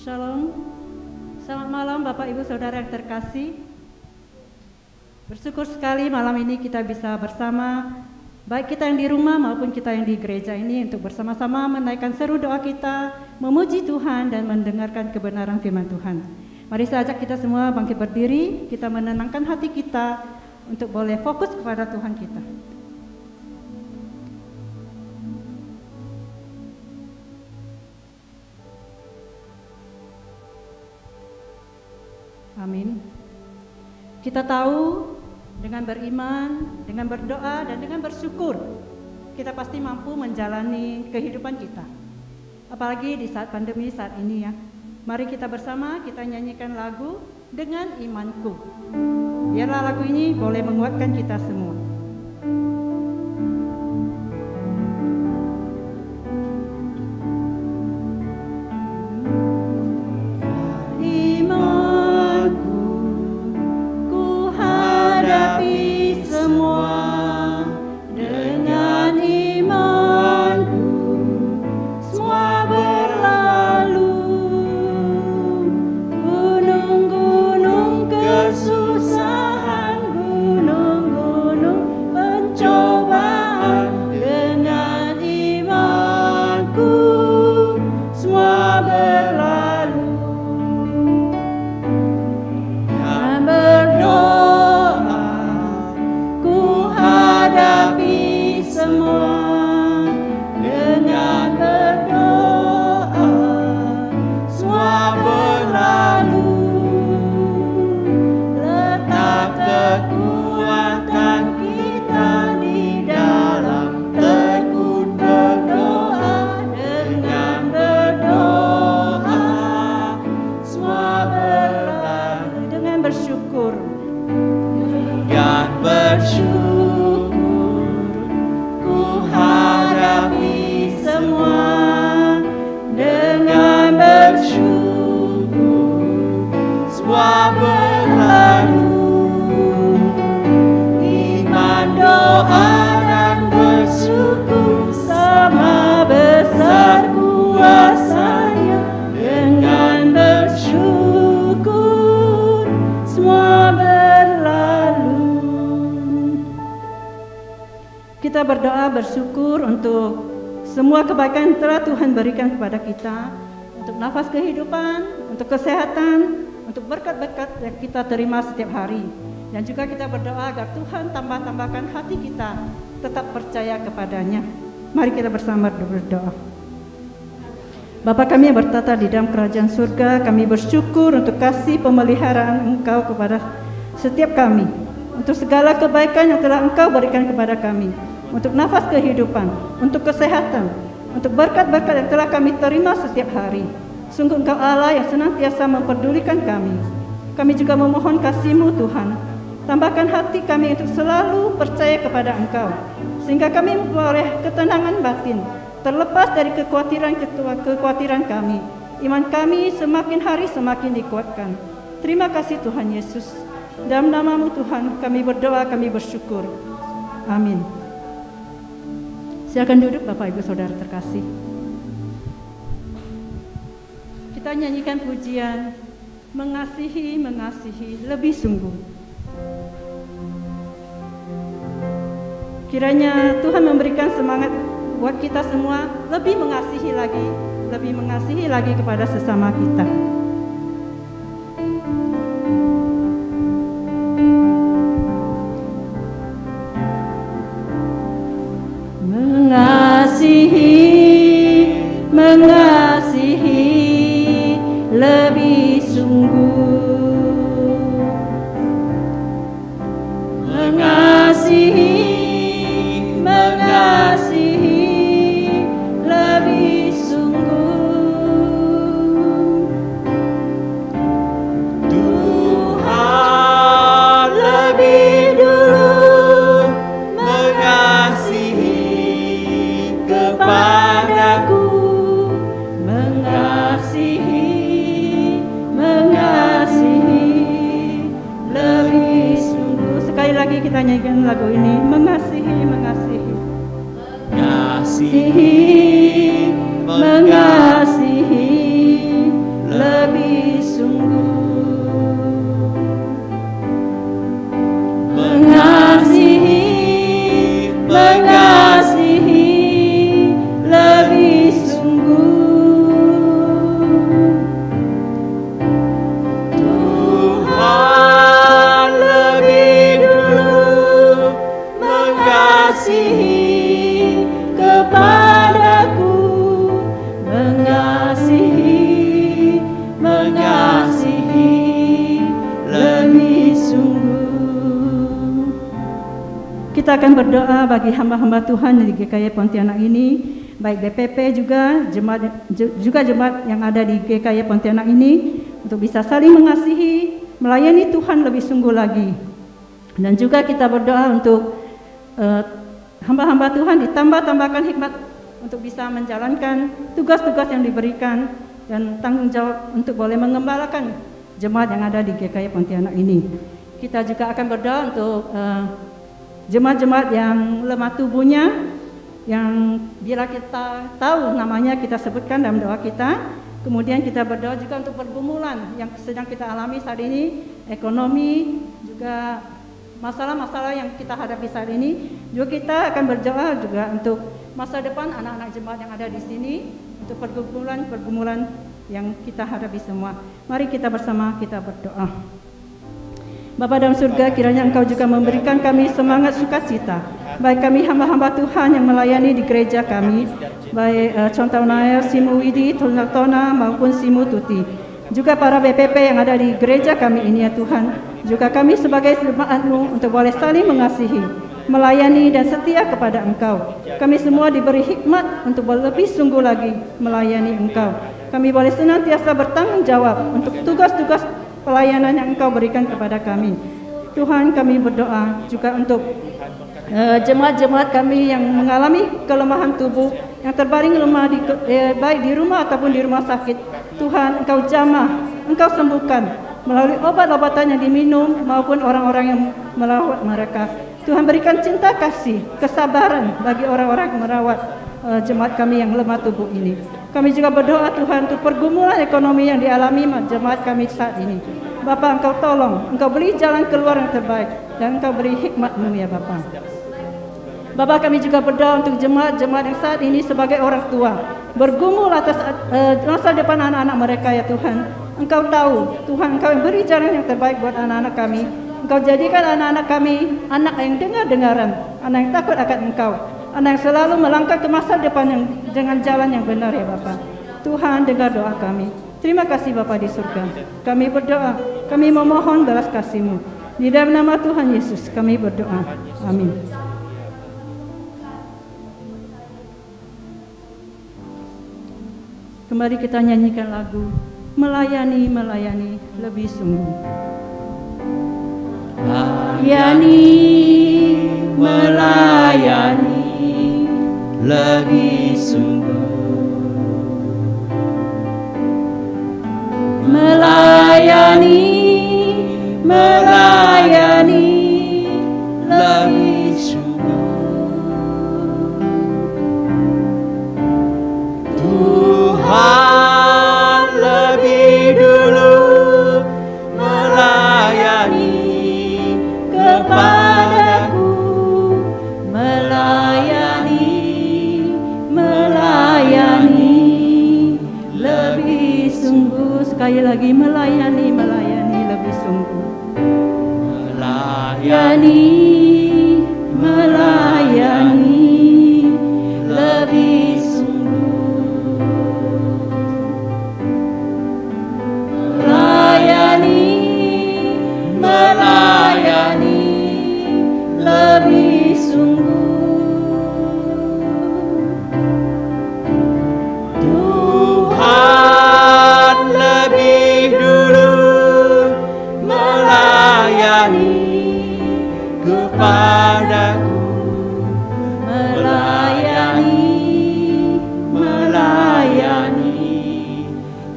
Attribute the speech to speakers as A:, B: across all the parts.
A: Shalom. Selamat malam Bapak Ibu Saudara yang terkasih. Bersyukur sekali malam ini kita bisa bersama, baik kita yang di rumah maupun kita yang di gereja ini, untuk bersama-sama menaikkan seru doa kita, memuji Tuhan dan mendengarkan kebenaran firman Tuhan. Mari saya ajak kita semua bangkit berdiri, kita menenangkan hati kita untuk boleh fokus kepada Tuhan kita. Amin. Kita tahu dengan beriman, dengan berdoa, dan dengan bersyukur, kita pasti mampu menjalani kehidupan kita. Apalagi di saat pandemi saat ini ya. Mari kita bersama, kita nyanyikan lagu Dengan Imanku. Biarlah lagu ini boleh menguatkan kita semua. Kita berdoa bersyukur untuk semua kebaikan yang telah Tuhan berikan kepada kita, untuk nafas kehidupan, untuk kesehatan, untuk berkat-berkat yang kita terima setiap hari. Dan juga kita berdoa agar Tuhan tambahkan hati kita tetap percaya kepadanya. Mari kita bersama berdoa. Bapa kami yang bertata di dalam kerajaan surga, kami bersyukur untuk kasih pemeliharaan Engkau kepada setiap kami, untuk segala kebaikan yang telah Engkau berikan kepada kami, untuk nafas kehidupan, untuk kesehatan, untuk berkat-berkat yang telah kami terima setiap hari. Sungguh Engkau Allah yang senantiasa memperdulikan kami. Kami juga memohon kasih-Mu Tuhan. Tambahkan hati kami untuk selalu percaya kepada Engkau, sehingga kami memperoleh ketenangan batin, terlepas dari kekhawatiran kami. Iman kami semakin hari semakin dikuatkan. Terima kasih Tuhan Yesus. Dalam nama-Mu Tuhan kami berdoa, kami bersyukur. Amin. Silakan duduk Bapak Ibu Saudara terkasih. Kita nyanyikan pujian Mengasihi, mengasihi lebih sungguh. Kiranya Tuhan memberikan semangat buat kita semua lebih mengasihi lagi kepada sesama kita. Mengasihi lebih sungguh, mengasihi lebih sungguh. Tuhan lebih dulu mengasihi kepadaku, mengasihi lebih sungguh. Sekali lagi kita nyanyikan lagu ini, mengasihi lebih sungguh. Mengasihi, mengasihi lebih sungguh. Tuhan lebih dulu mengasihi kepadaku, mengasihi, mengasihi lebih sungguh. Kita akan berdoa bagi hamba-hamba Tuhan di GKY Pontianak ini, baik DPP juga jemaat yang ada di GKY Pontianak ini, untuk bisa saling mengasihi, melayani Tuhan lebih sungguh lagi. Dan juga kita berdoa untuk hamba-hamba Tuhan ditambahkan hikmat untuk bisa menjalankan tugas-tugas yang diberikan dan tanggung jawab untuk boleh mengembalakan jemaat yang ada di GKY Pontianak ini. Kita juga akan berdoa untuk jemaat-jemaat yang lemah tubuhnya, yang bila kita tahu namanya kita sebutkan dalam doa kita. Kemudian kita berdoa juga untuk pergumulan yang sedang kita alami saat ini, ekonomi, juga masalah-masalah yang kita hadapi saat ini. Juga kita akan berdoa juga untuk masa depan anak-anak jemaat yang ada di sini, untuk pergumulan yang kita hadapi semua. Mari kita bersama kita berdoa. Bapa dalam surga, kiranya Engkau juga memberikan kami semangat sukacita, baik kami hamba-hamba Tuhan yang melayani di gereja kami, baik contohnya Simu Widi, Tona maupun Simu Tuti, juga para BPP yang ada di gereja kami ini ya Tuhan, juga kami sebagai jemaat-Mu untuk boleh saling mengasihi, melayani dan setia kepada Engkau. Kami semua diberi hikmat untuk lebih sungguh lagi melayani Engkau. Kami boleh senantiasa bertanggung jawab untuk tugas-tugas pelayanan yang Engkau berikan kepada kami. Tuhan, kami berdoa juga untuk jemaat-jemaat kami yang mengalami kelemahan tubuh, yang terbaring lemah baik di rumah ataupun di rumah sakit. Tuhan, Engkau jamah, Engkau sembuhkan melalui obat-obatan yang diminum maupun orang-orang yang merawat mereka. Tuhan, berikan cinta kasih, kesabaran bagi orang-orang yang merawat jemaat kami yang lemah tubuh ini. Kami juga berdoa Tuhan untuk pergumulan ekonomi yang dialami jemaat kami saat ini. Bapa, Engkau tolong, Engkau beri jalan keluar yang terbaik, dan Engkau beri hikmat-Mu ya Bapa. Bapa, kami juga berdoa untuk jemaat-jemaat yang saat ini sebagai orang tua, bergumul atas masa depan anak-anak mereka ya Tuhan. Engkau tahu, Tuhan, Engkau yang beri jalan yang terbaik buat anak-anak kami. Engkau jadikan anak-anak kami anak yang dengar-dengaran, anak yang takut akan Engkau, anak yang selalu melangkah ke masa depan yang dengan jalan yang benar ya Bapa. Tuhan, dengar doa kami. Terima kasih Bapa di surga. Kami berdoa, kami memohon belas kasih-Mu. Di dalam nama Tuhan Yesus kami berdoa. Amin. Kembali kita nyanyikan lagu Melayani, melayani lebih sungguh. Melayani, melayani lebih sungguh. Melayani, melayani lebih sungguh. Tuhan lebih dulu melayani kepadaku, melayani, melayani lebih sungguh. Sekali lagi melayani, melayani lebih sungguh. Melayani, melayani lebih sungguh. Melayani, melayani lebih sungguh. Tuhan lebih dulu melayani kepadaku, melayani, melayani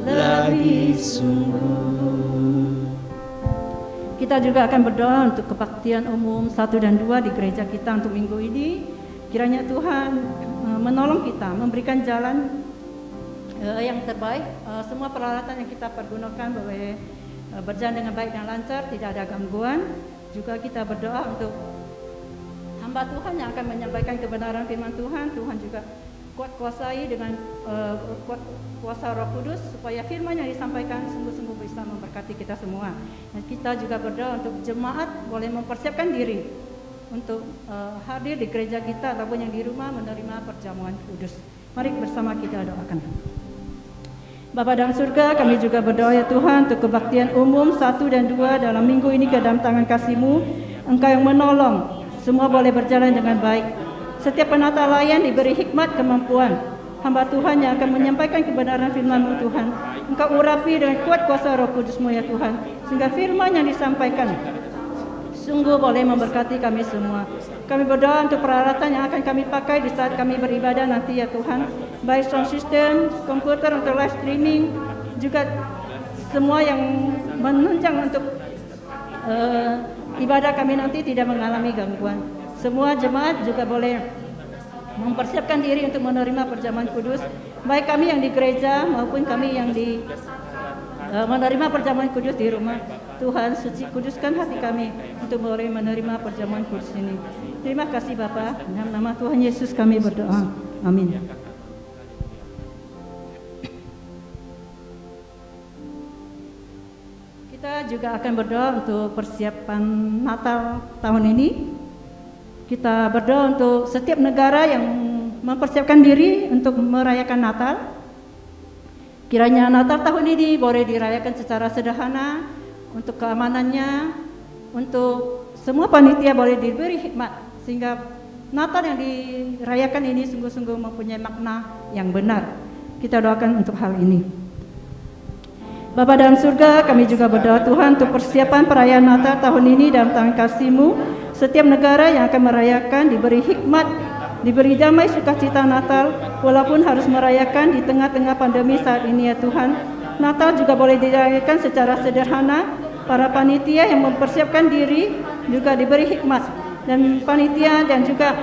A: lebih sungguh. Kita juga akan berdoa untuk kebaktian umum 1 dan 2 di gereja kita untuk minggu ini. Kiranya Tuhan menolong kita, memberikan jalan yang terbaik. Semua peralatan yang kita pergunakan boleh berjalan dengan baik dan lancar, tidak ada gangguan. Juga kita berdoa untuk hamba Tuhan yang akan menyampaikan kebenaran firman Tuhan. Tuhan juga kuat kuasai dengan kuat kuasa Roh Kudus supaya firman yang disampaikan sungguh-sungguh bisa memberkati kita semua. Dan kita juga berdoa untuk jemaat boleh mempersiapkan diri untuk hadir di gereja kita ataupun yang di rumah menerima perjamuan kudus. Mari bersama kita doakan. Bapa dalam surga, kami juga berdoa ya Tuhan untuk kebaktian umum 1 dan 2 dalam minggu ini ke dalam tangan kasih-Mu. Engkau yang menolong, semua boleh berjalan dengan baik. Setiap penata layan diberi hikmat kemampuan. Hamba Tuhan yang akan menyampaikan kebenaran firman-Mu Tuhan, Engkau urapi dengan kuat kuasa Roh Kudus-Mu ya Tuhan, sehingga firman yang disampaikan sungguh boleh memberkati kami semua. Kami berdoa untuk peralatan yang akan kami pakai di saat kami beribadah nanti ya Tuhan, baik sound system, komputer untuk live streaming, juga semua yang menunjang untuk ibadah kami nanti tidak mengalami gangguan. Semua jemaat juga boleh mempersiapkan diri untuk menerima perjamuan kudus, baik kami yang di gereja maupun kami yang di menerima perjamuan kudus di rumah. Tuhan, suci kuduskan hati kami untuk boleh menerima perjamuan kudus ini. Terima kasih Bapa, dalam nama Tuhan Yesus kami berdoa. Amin. Kita juga akan berdoa untuk persiapan Natal tahun ini. Kita berdoa untuk setiap negara yang mempersiapkan diri untuk merayakan Natal. Kiranya Natal tahun ini boleh dirayakan secara sederhana, untuk keamanannya, untuk semua panitia boleh diberi hikmat, sehingga Natal yang dirayakan ini sungguh-sungguh mempunyai makna yang benar. Kita doakan untuk hal ini. Bapa dalam surga, kami juga berdoa Tuhan untuk persiapan perayaan Natal tahun ini dalam tangan kasih-Mu. Setiap negara yang akan merayakan diberi hikmat, diberi damai sukacita Natal, walaupun harus merayakan di tengah-tengah pandemi saat ini ya Tuhan. Natal juga boleh dirayakan secara sederhana. Para panitia yang mempersiapkan diri juga diberi hikmat, dan panitia dan juga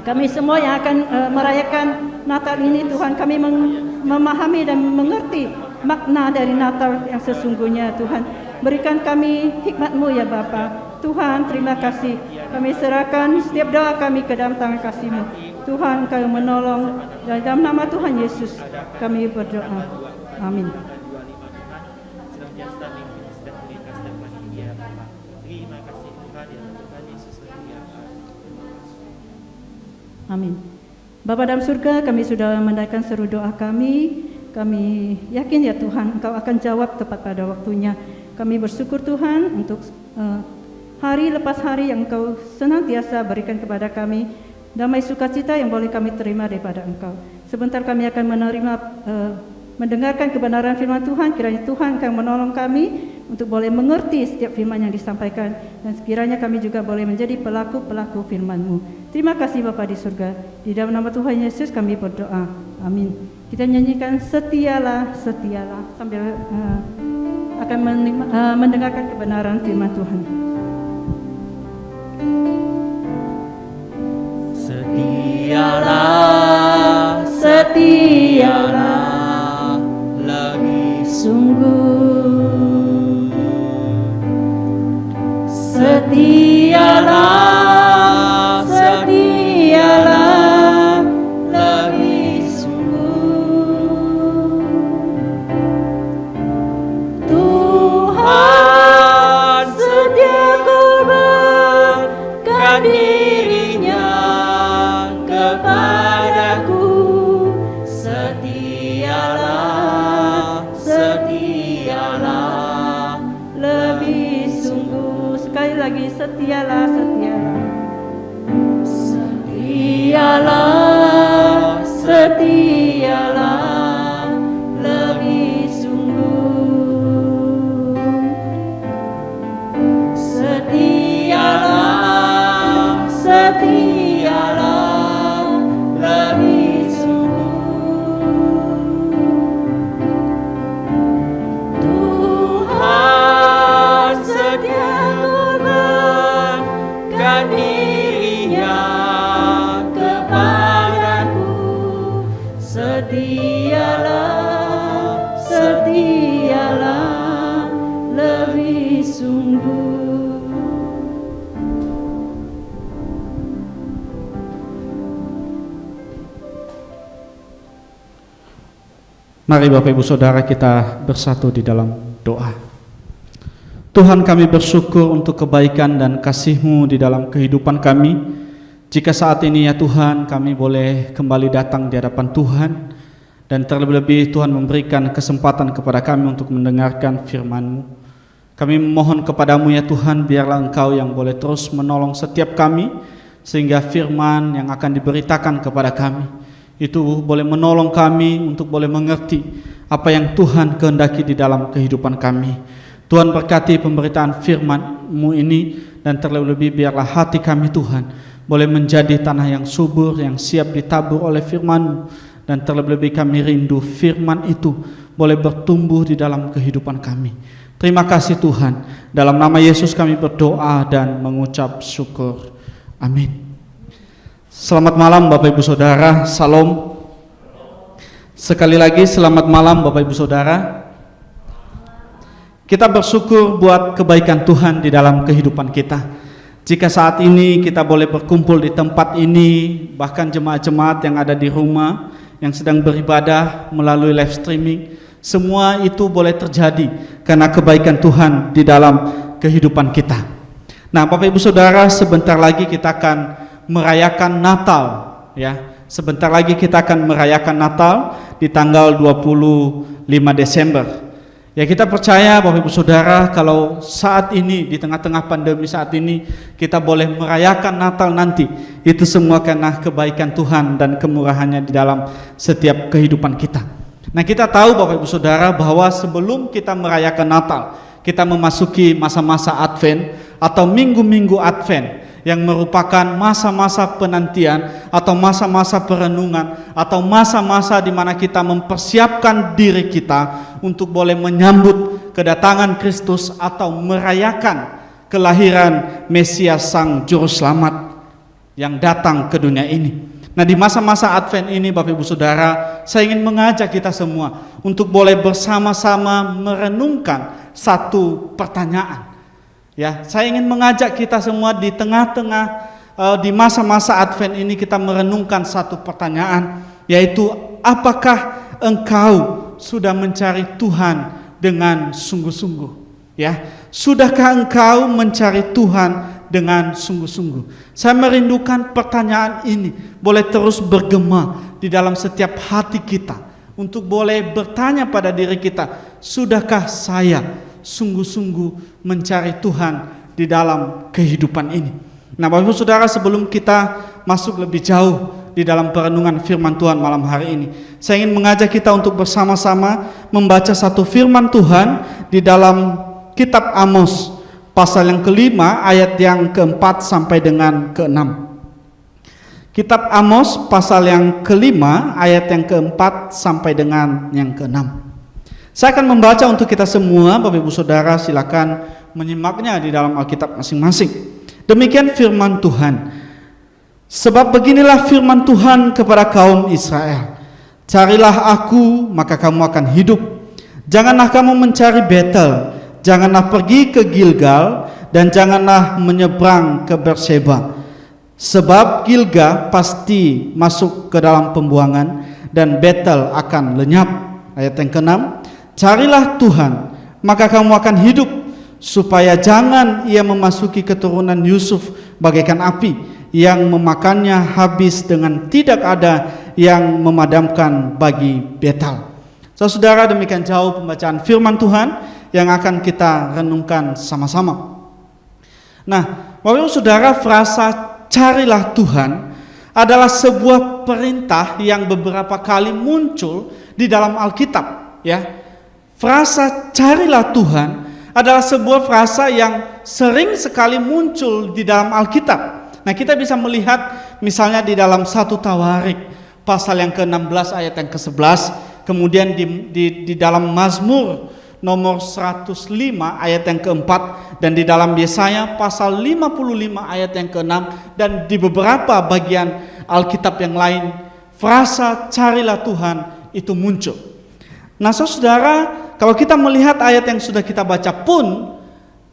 A: kami semua yang akan merayakan Natal ini Tuhan, kami memahami dan mengerti makna dari Natal yang sesungguhnya Tuhan. Berikan kami hikmat-Mu ya Bapa. Tuhan, terima kasih. Kami serahkan setiap doa kami ke dalam tangan kasih-Mu. Tuhan, Engkau yang menolong. Dan dalam nama Tuhan Yesus kami berdoa. Amin. Amin. Bapa dalam surga, kami sudah mendengarkan seru doa kami. Kami yakin ya Tuhan, Engkau akan jawab tepat pada waktunya. Kami bersyukur Tuhan untuk hari lepas hari yang Engkau senantiasa berikan kepada kami. Damai sukacita yang boleh kami terima daripada Engkau. Sebentar kami akan menerima mendengarkan kebenaran firman Tuhan. Kiranya Tuhan akan menolong kami untuk boleh mengerti setiap firman yang disampaikan, dan sekiranya kami juga boleh menjadi pelaku-pelaku firman-Mu. Terima kasih Bapa di surga. Di dalam nama Tuhan Yesus kami berdoa. Amin. Kita nyanyikan Setialah, Setialah sambil akan mendengarkan kebenaran firman Tuhan.
B: Setialah, setialah lebih sungguh. Setialah, setialah lebih sungguh. Tuhan sedia korbankan dirinya kepadaku. Setialah, setialah lebih sungguh.
A: Sekali lagi, setialah, setialah.
B: Setialah, setialah lebih sungguh. Setialah, setialah lebih sungguh. Tuhan sedia korbankan dirinya kepadaku.
A: setialah, setialah lebih sungguh.
C: Mari Bapak Ibu Saudara kita bersatu di dalam doa. Tuhan, kami bersyukur untuk kebaikan dan kasih-Mu di dalam kehidupan kami. Jika saat ini ya Tuhan kami boleh kembali datang di hadapan Tuhan, dan terlebih-lebih Tuhan memberikan kesempatan kepada kami untuk mendengarkan firman-Mu. Kami memohon kepadamu ya Tuhan, biarlah Engkau yang boleh terus menolong setiap kami, sehingga firman yang akan diberitakan kepada kami itu boleh menolong kami untuk boleh mengerti apa yang Tuhan kehendaki di dalam kehidupan kami. Tuhan berkati pemberitaan firman-Mu ini, dan terlebih-lebih biarlah hati kami Tuhan boleh menjadi tanah yang subur, yang siap ditabur oleh firman-Mu, dan terlebih-lebih kami rindu firman itu boleh bertumbuh di dalam kehidupan kami. Terima kasih Tuhan, dalam nama Yesus kami berdoa dan mengucap syukur. Amin. Selamat malam Bapak Ibu Saudara, Salam. Sekali lagi selamat malam Bapak Ibu Saudara. Kita bersyukur buat kebaikan Tuhan di dalam kehidupan kita. Jika saat ini kita boleh berkumpul di tempat ini, bahkan jemaat-jemaat yang ada di rumah yang sedang beribadah melalui live streaming, semua itu boleh terjadi karena kebaikan Tuhan di dalam kehidupan kita. Nah, Bapak Ibu Saudara, sebentar lagi kita akan merayakan Natal, ya. Sebentar lagi kita akan merayakan Natal di tanggal 25 Desember. Ya, kita percaya Bapak Ibu Saudara, kalau saat ini di tengah-tengah pandemi saat ini kita boleh merayakan Natal nanti, itu semua karena kebaikan Tuhan dan kemurahannya di dalam setiap kehidupan kita. Nah, kita tahu Bapak Ibu Saudara bahwa sebelum kita merayakan Natal, kita memasuki masa-masa Advent atau minggu-minggu Advent, yang merupakan masa-masa penantian atau masa-masa perenungan atau masa-masa di mana kita mempersiapkan diri kita untuk boleh menyambut kedatangan Kristus atau merayakan kelahiran Mesias Sang Juru Selamat yang datang ke dunia ini. Nah, di masa-masa Advent ini Bapak Ibu Saudara, saya ingin mengajak kita semua untuk boleh bersama-sama merenungkan satu pertanyaan. Ya, saya ingin mengajak kita semua di tengah-tengah di masa-masa Advent ini kita merenungkan satu pertanyaan, yaitu apakah engkau sudah mencari Tuhan dengan sungguh-sungguh? Ya, sudahkah engkau mencari Tuhan dengan sungguh-sungguh? Saya merindukan pertanyaan ini boleh terus bergema di dalam setiap hati kita, untuk boleh bertanya pada diri kita, sudahkah saya sungguh-sungguh mencari Tuhan di dalam kehidupan ini? Nah, Bapak Ibu Saudara, sebelum kita masuk lebih jauh di dalam perenungan firman Tuhan malam hari ini, saya ingin mengajak kita untuk bersama-sama membaca satu firman Tuhan di dalam kitab Amos pasal yang kelima ayat yang keempat sampai dengan keenam. Kitab Amos pasal yang kelima ayat yang keempat sampai dengan yang keenam. Saya akan membaca untuk kita semua. Bapak Ibu Saudara silakan menyimaknya di dalam Alkitab masing-masing. Demikian firman Tuhan. Sebab beginilah firman Tuhan kepada kaum Israel. Carilah aku, maka kamu akan hidup. Janganlah kamu mencari Betel, janganlah pergi ke Gilgal, dan janganlah menyeberang ke Berseba. Sebab Gilgal pasti masuk ke dalam pembuangan, dan Betel akan lenyap. Ayat yang ke-6. Carilah Tuhan, maka kamu akan hidup, supaya jangan ia memasuki keturunan Yusuf bagaikan api, yang memakannya habis dengan tidak ada yang memadamkan bagi Betel. Saudara, demikian jauh pembacaan firman Tuhan yang akan kita renungkan sama-sama. Nah, Bapak Ibu Saudara, frasa carilah Tuhan adalah sebuah perintah yang beberapa kali muncul di dalam Alkitab, ya. Frasa carilah Tuhan adalah sebuah frasa yang sering sekali muncul di dalam Alkitab. Nah, kita bisa melihat misalnya di dalam 1 Tawarik pasal yang ke-16 ayat yang ke-11, kemudian di dalam Mazmur nomor 105 ayat yang ke-4, dan di dalam Yesaya pasal 55 ayat yang ke-6, dan di beberapa bagian Alkitab yang lain, frasa carilah Tuhan itu muncul. Nah saudara, kalau kita melihat ayat yang sudah kita baca pun,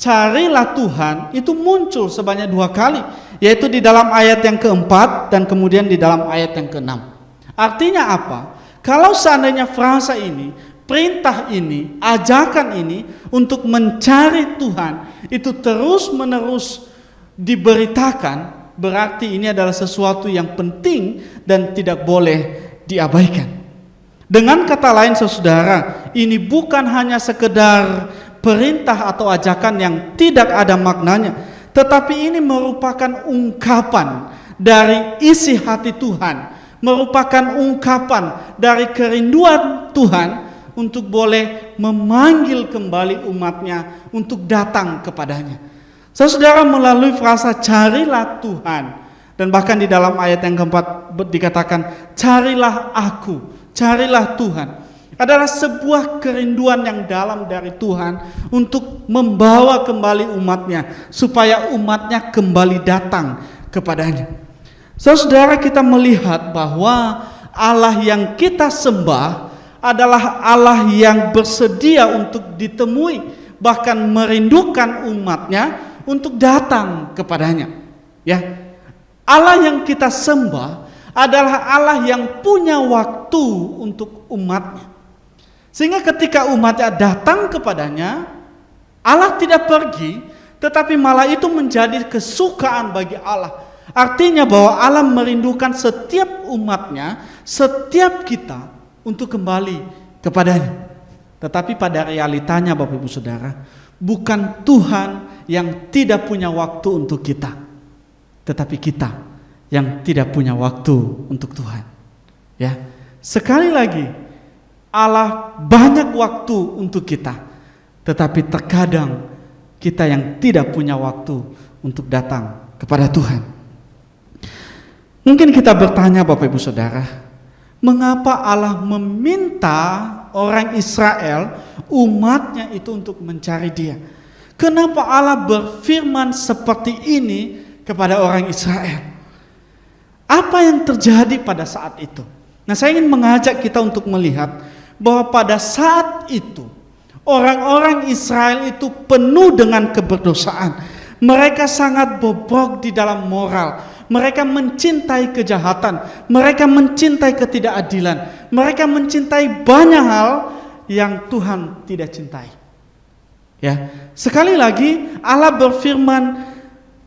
C: carilah Tuhan itu muncul sebanyak 2 kali, yaitu di dalam ayat yang keempat dan kemudian di dalam ayat yang keenam. Artinya apa? Kalau seandainya frasa ini, perintah ini, ajakan ini untuk mencari Tuhan itu terus menerus diberitakan, berarti ini adalah sesuatu yang penting dan tidak boleh diabaikan. Dengan kata lain saudara, ini bukan hanya sekedar perintah atau ajakan yang tidak ada maknanya, tetapi ini merupakan ungkapan dari isi hati Tuhan, merupakan ungkapan dari kerinduan Tuhan untuk boleh memanggil kembali umatnya untuk datang kepadanya. Saudara, melalui frasa carilah Tuhan, dan bahkan di dalam ayat yang keempat dikatakan carilah aku, carilah Tuhan, adalah sebuah kerinduan yang dalam dari Tuhan untuk membawa kembali umatnya, supaya umatnya kembali datang kepadanya. Saudara, kita melihat bahwa Allah yang kita sembah adalah Allah yang bersedia untuk ditemui, bahkan merindukan umatnya untuk datang kepadanya. Ya, Allah yang kita sembah adalah Allah yang punya waktu untuk umatnya, sehingga ketika umatnya datang kepadanya, Allah tidak pergi, tetapi malah itu menjadi kesukaan bagi Allah. Artinya bahwa Allah merindukan setiap umatnya, setiap kita untuk kembali kepadanya. Tetapi pada realitanya Bapak Ibu Saudara, bukan Tuhan yang tidak punya waktu untuk kita, tetapi kita yang tidak punya waktu untuk Tuhan. Ya, sekali lagi, Allah banyak waktu untuk kita, tetapi terkadang kita yang tidak punya waktu untuk datang kepada Tuhan. Mungkin kita bertanya Bapak Ibu Saudara, mengapa Allah meminta orang Israel, umatnya itu untuk mencari Dia? Kenapa Allah berfirman seperti ini kepada orang Israel? Apa yang terjadi pada saat itu? Nah, saya ingin mengajak kita untuk melihat bahwa pada saat itu orang-orang Israel itu penuh dengan keberdosaan. Mereka sangat bobrok di dalam moral. Mereka mencintai kejahatan, mereka mencintai ketidakadilan, mereka mencintai banyak hal yang Tuhan tidak cintai. Ya, sekali lagi Allah berfirman,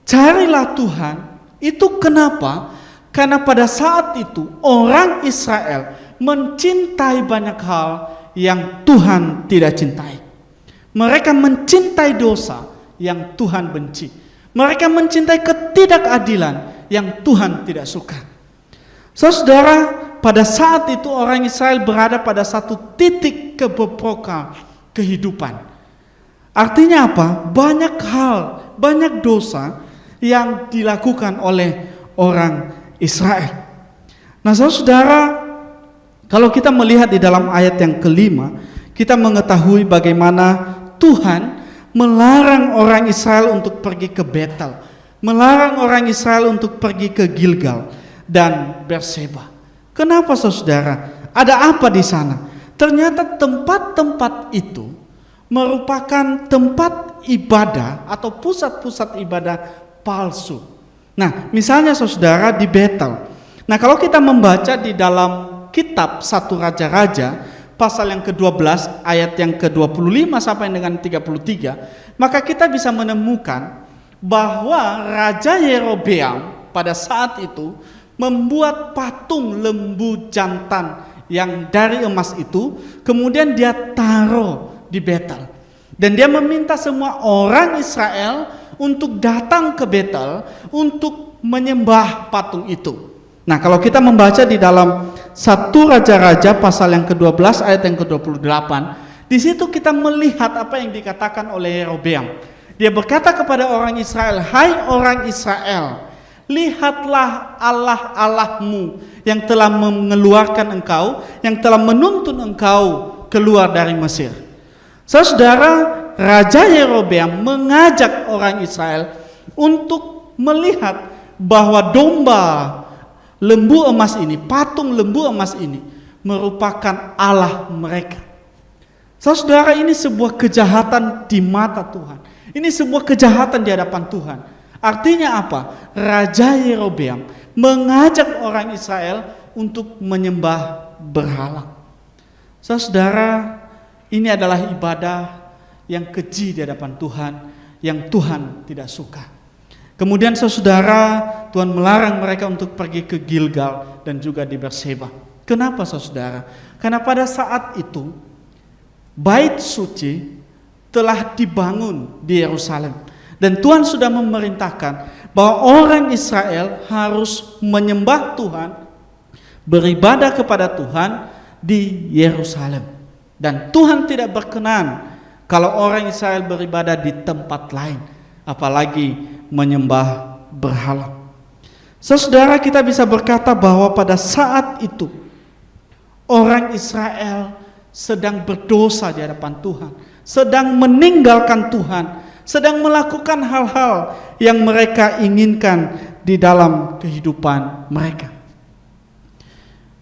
C: carilah Tuhan. Itu kenapa? Karena pada saat itu orang Israel mencintai banyak hal yang Tuhan tidak cintai. Mereka mencintai dosa yang Tuhan benci. Mereka mencintai ketidakadilan yang Tuhan tidak suka. Saudara, pada saat itu orang Israel berada pada satu titik kebobrokan kehidupan. Artinya apa? Banyak hal, banyak dosa yang dilakukan oleh orang Israel. Nah, saudara, kalau kita melihat di dalam ayat yang kelima, kita mengetahui bagaimana Tuhan melarang orang Israel untuk pergi ke Betel, melarang orang Israel untuk pergi ke Gilgal dan Berseba. Kenapa saudara? Ada apa di sana? Ternyata tempat-tempat itu merupakan tempat ibadah atau pusat-pusat ibadah palsu. Nah, misalnya saudara di Betel. Nah, kalau kita membaca di dalam kitab 1 Raja-Raja pasal yang ke-12 ayat yang ke-25 sampai dengan 33, maka kita bisa menemukan bahwa Raja Yerobeam pada saat itu membuat patung lembu jantan yang dari emas itu, kemudian dia taruh di Betel, dan dia meminta semua orang Israel untuk datang ke Betel untuk menyembah patung itu. Nah, kalau kita membaca di dalam 1 Raja-Raja pasal yang ke-12 ayat yang ke-28, di situ kita melihat apa yang dikatakan oleh Yerobeam. Dia berkata kepada orang Israel, "Hai orang Israel, lihatlah Allah-Allahmu yang telah mengeluarkan engkau, yang telah menuntun engkau keluar dari Mesir." Saudara, Raja Yerobeam mengajak orang Israel untuk melihat bahwa domba lembu emas ini, patung lembu emas ini, merupakan Allah mereka. Saudara, ini sebuah kejahatan di mata Tuhan. Ini sebuah kejahatan di hadapan Tuhan. Artinya apa? Raja Yerobeam mengajak orang Israel untuk menyembah berhala. Saudara, ini adalah ibadah yang keji di hadapan Tuhan, yang Tuhan tidak suka. Kemudian saudara, Tuhan melarang mereka untuk pergi ke Gilgal dan juga di Berseba. Kenapa saudara? Karena pada saat itu bait suci telah dibangun di Yerusalem. Dan Tuhan sudah memerintahkan bahwa orang Israel harus menyembah Tuhan, beribadah kepada Tuhan di Yerusalem. Dan Tuhan tidak berkenan kalau orang Israel beribadah di tempat lain, apalagi menyembah berhala. Saudara, kita bisa berkata bahwa pada saat itu orang Israel sedang berdosa di hadapan Tuhan, sedang meninggalkan Tuhan, sedang melakukan hal-hal yang mereka inginkan di dalam kehidupan mereka.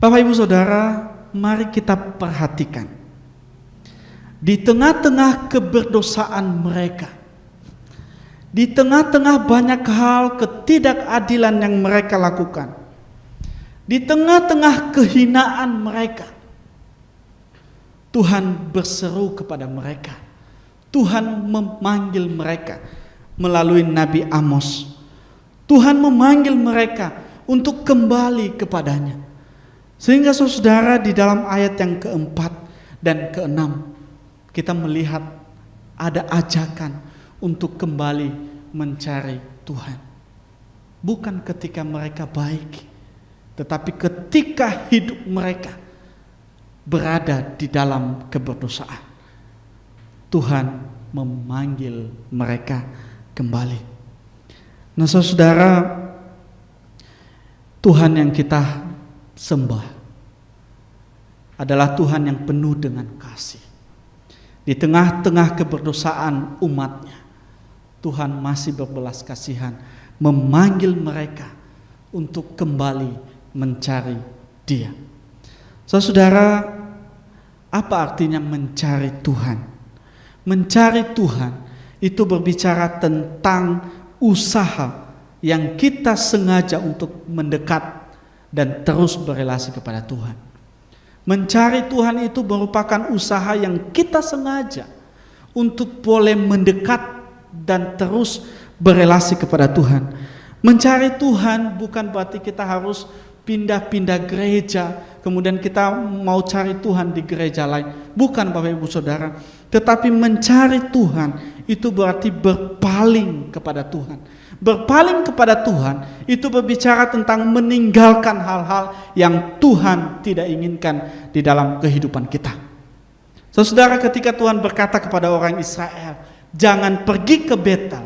C: Bapak Ibu Saudara, mari kita perhatikan. Di tengah-tengah keberdosaan mereka, di tengah-tengah banyak hal ketidakadilan yang mereka lakukan, di tengah-tengah kehinaan mereka, Tuhan berseru kepada mereka. Tuhan memanggil mereka melalui Nabi Amos. Tuhan memanggil mereka untuk kembali kepadanya. Sehingga saudara, di dalam ayat yang keempat dan keenam, kita melihat ada ajakan untuk kembali mencari Tuhan. Bukan ketika mereka baik, tetapi ketika hidup mereka berada di dalam keberdosaan, Tuhan memanggil mereka kembali. Nah saudara, Tuhan yang kita sembah adalah Tuhan yang penuh dengan kasih. Di tengah-tengah keberdosaan umatnya, Tuhan masih berbelas kasihan, memanggil mereka untuk kembali mencari Dia. Saudara, apa artinya mencari Tuhan? Mencari Tuhan itu berbicara tentang usaha yang kita sengaja untuk mendekat dan terus berelasi kepada Tuhan. Mencari Tuhan itu merupakan usaha yang kita sengaja untuk boleh mendekat dan terus berelasi kepada Tuhan. Mencari Tuhan bukan berarti kita harus pindah-pindah gereja, kemudian kita mau cari Tuhan di gereja lain. Bukan Bapak Ibu Saudara. Tetapi mencari Tuhan itu berarti berpaling kepada Tuhan. Berpaling kepada Tuhan itu berbicara tentang meninggalkan hal-hal yang Tuhan tidak inginkan di dalam kehidupan kita. Saudara, ketika Tuhan berkata kepada orang Israel, jangan pergi ke Betel,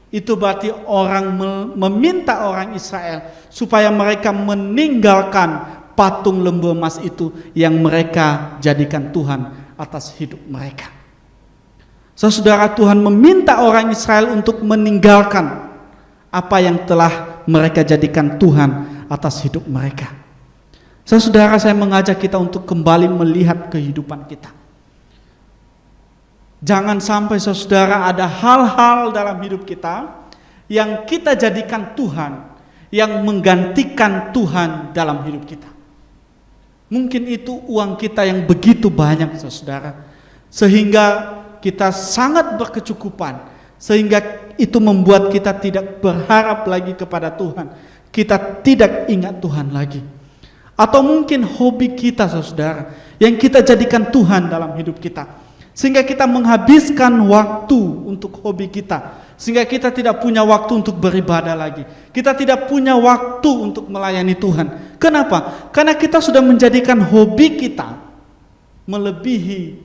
C: itu berarti orang meminta orang Israel supaya mereka meninggalkan patung lembu emas itu yang mereka jadikan Tuhan atas hidup mereka. Saudara, Tuhan meminta orang Israel untuk meninggalkan apa yang telah mereka jadikan Tuhan atas hidup mereka. Saudara, saya mengajak kita untuk kembali melihat kehidupan kita. Jangan sampai saudara ada hal-hal dalam hidup kita yang kita jadikan Tuhan, yang menggantikan Tuhan dalam hidup kita. Mungkin itu uang kita yang begitu banyak saudara, sehingga kita sangat berkecukupan, sehingga itu membuat kita tidak berharap lagi kepada Tuhan. Kita tidak ingat Tuhan lagi. Atau mungkin hobi kita saudara, yang kita jadikan Tuhan dalam hidup kita, sehingga kita menghabiskan waktu untuk hobi kita, sehingga kita tidak punya waktu untuk beribadah lagi. Kita tidak punya waktu untuk melayani Tuhan. Kenapa? Karena kita sudah menjadikan hobi kita melebihi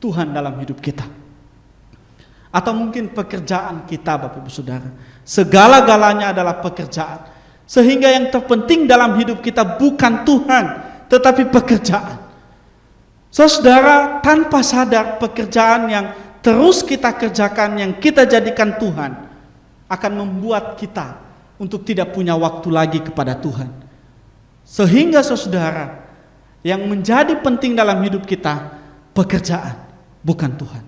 C: Tuhan dalam hidup kita. Atau mungkin pekerjaan kita Bapak Ibu Saudara, segala-galanya adalah pekerjaan, sehingga yang terpenting dalam hidup kita bukan Tuhan, tetapi pekerjaan. Saudara, tanpa sadar pekerjaan yang terus kita kerjakan, yang kita jadikan Tuhan, akan membuat kita untuk tidak punya waktu lagi kepada Tuhan. Sehingga saudara, Yang menjadi penting dalam hidup kita pekerjaan, bukan Tuhan.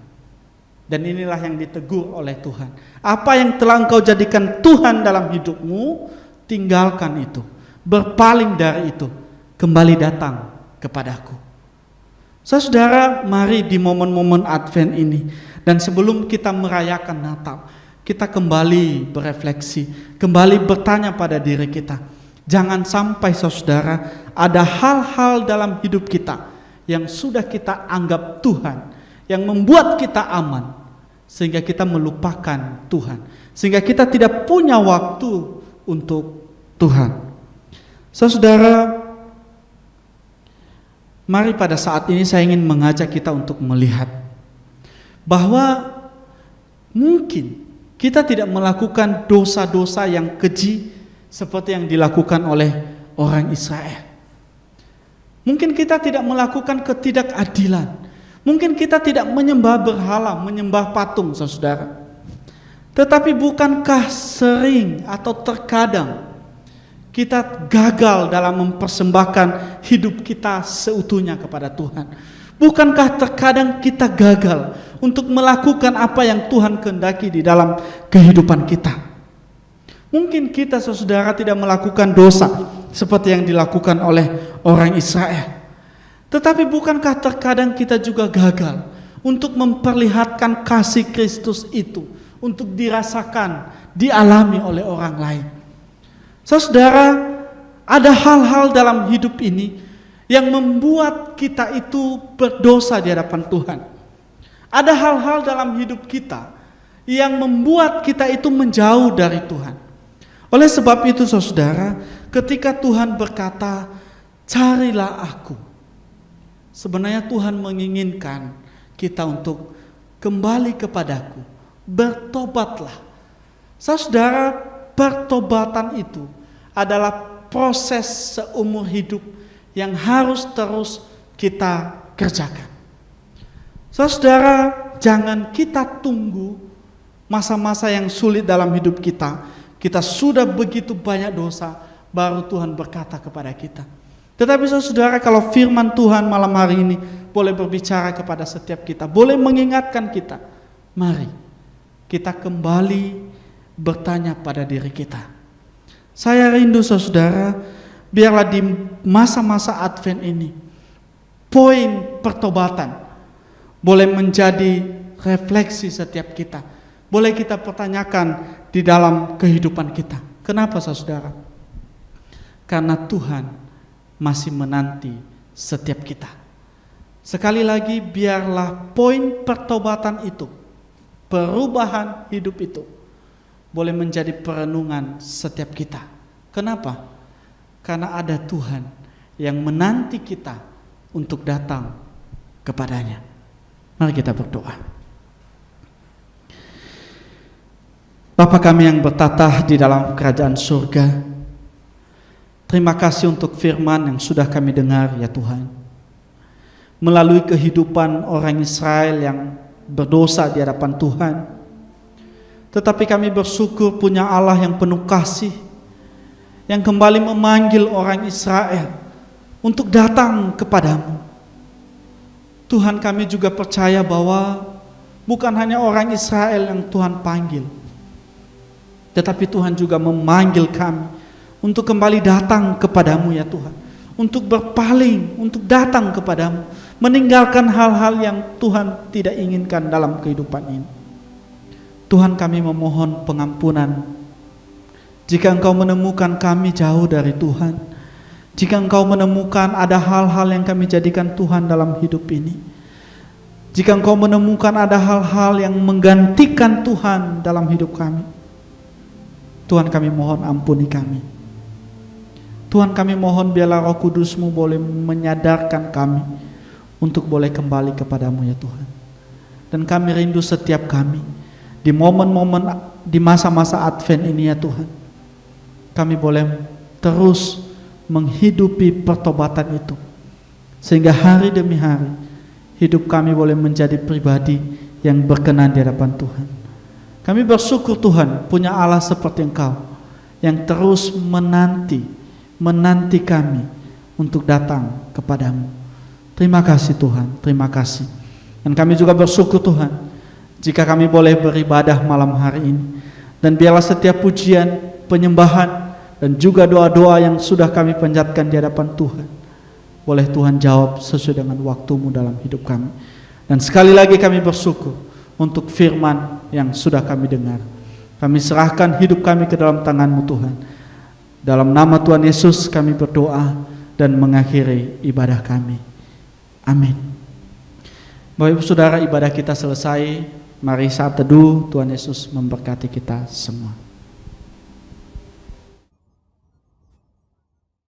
C: Dan inilah yang ditegur oleh Tuhan. Apa yang telah engkau jadikan Tuhan dalam hidupmu, tinggalkan itu. Berpaling dari itu. Kembali datang kepadaku. Saudara, mari di momen-momen Advent ini, dan sebelum kita merayakan Natal, kita kembali berefleksi, kembali bertanya pada diri kita. Jangan sampai saudara ada hal-hal dalam hidup kita yang sudah kita anggap Tuhan, yang membuat kita aman, sehingga kita melupakan Tuhan, sehingga kita tidak punya waktu untuk Tuhan. Saudara, mari pada saat ini saya ingin mengajak kita untuk melihat bahwa mungkin kita tidak melakukan dosa-dosa yang keji seperti yang dilakukan oleh orang Israel. Mungkin kita tidak melakukan ketidakadilan. Mungkin kita tidak menyembah berhala, menyembah patung, saudara. Tetapi bukankah sering atau terkadang kita gagal dalam mempersembahkan hidup kita seutuhnya kepada Tuhan? Bukankah terkadang kita gagal untuk melakukan apa yang Tuhan kehendaki di dalam kehidupan kita? Mungkin kita, saudara, tidak melakukan dosa seperti yang dilakukan oleh orang Israel. Tetapi bukankah terkadang kita juga gagal untuk memperlihatkan kasih Kristus itu untuk dirasakan, dialami oleh orang lain? Saudara, ada hal-hal dalam hidup ini yang membuat kita itu berdosa di hadapan Tuhan. Ada hal-hal dalam hidup kita yang membuat kita itu menjauh dari Tuhan. Oleh sebab itu, saudara, ketika Tuhan berkata, carilah aku, sebenarnya Tuhan menginginkan kita untuk kembali kepadaku, bertobatlah. Saudara, pertobatan itu adalah proses seumur hidup yang harus terus kita kerjakan. Saudara, jangan kita tunggu masa-masa yang sulit dalam hidup kita. Kita sudah begitu banyak dosa, baru Tuhan berkata kepada kita. Tetapi saudara, kalau firman Tuhan malam hari ini boleh berbicara kepada setiap kita, boleh mengingatkan kita, mari kita kembali bertanya pada diri kita. Saya rindu, saudara, biarlah di masa-masa Advent ini poin pertobatan boleh menjadi refleksi setiap kita. Boleh kita pertanyakan di dalam kehidupan kita. Kenapa, saudara? Karena Tuhan masih menanti setiap kita. Sekali lagi, biarlah poin pertobatan itu, perubahan hidup itu, boleh menjadi perenungan setiap kita. Kenapa? Karena ada Tuhan yang menanti kita untuk datang kepadanya. Mari kita berdoa. Bapa kami yang bertata di dalam kerajaan surga, terima kasih untuk firman yang sudah kami dengar, ya Tuhan. Melalui kehidupan orang Israel yang berdosa di hadapan Tuhan, tetapi kami bersyukur punya Allah yang penuh kasih, yang kembali memanggil orang Israel untuk datang kepadamu. Tuhan, kami juga percaya bahwa bukan hanya orang Israel yang Tuhan panggil, tetapi Tuhan juga memanggil kami untuk kembali datang kepadamu, ya Tuhan. Untuk berpaling, untuk datang kepadamu, meninggalkan hal-hal yang Tuhan tidak inginkan dalam kehidupan ini. Tuhan, kami memohon pengampunan jika Engkau menemukan kami jauh dari Tuhan, jika Engkau menemukan ada hal-hal yang kami jadikan Tuhan dalam hidup ini, jika Engkau menemukan ada hal-hal yang menggantikan Tuhan dalam hidup kami, Tuhan, kami mohon ampuni kami. Tuhan, kami mohon biarlah Roh Kudus-Mu boleh menyadarkan kami untuk boleh kembali kepadamu, ya Tuhan. Dan kami rindu setiap kami di momen-momen, di masa-masa Advent ini, ya Tuhan, kami boleh terus menghidupi pertobatan itu, sehingga hari demi hari hidup kami boleh menjadi pribadi yang berkenan di hadapan Tuhan. Kami bersyukur Tuhan punya Allah seperti Engkau yang terus menanti kami untuk datang kepadamu. Terima kasih Tuhan, terima kasih. Dan kami juga bersyukur Tuhan, jika kami boleh beribadah malam hari ini. Dan biarlah setiap pujian, penyembahan, dan juga doa-doa yang sudah kami panjatkan di hadapan Tuhan, boleh Tuhan jawab sesuai dengan waktu-Mu dalam hidup kami. Dan sekali lagi kami bersyukur untuk firman yang sudah kami dengar. Kami serahkan hidup kami ke dalam tangan-Mu Tuhan. Dalam nama Tuhan Yesus kami berdoa dan mengakhiri ibadah kami. Amin. Bapak Ibu Saudara, ibadah kita selesai. Mari saat teduh Tuhan Yesus memberkati kita semua.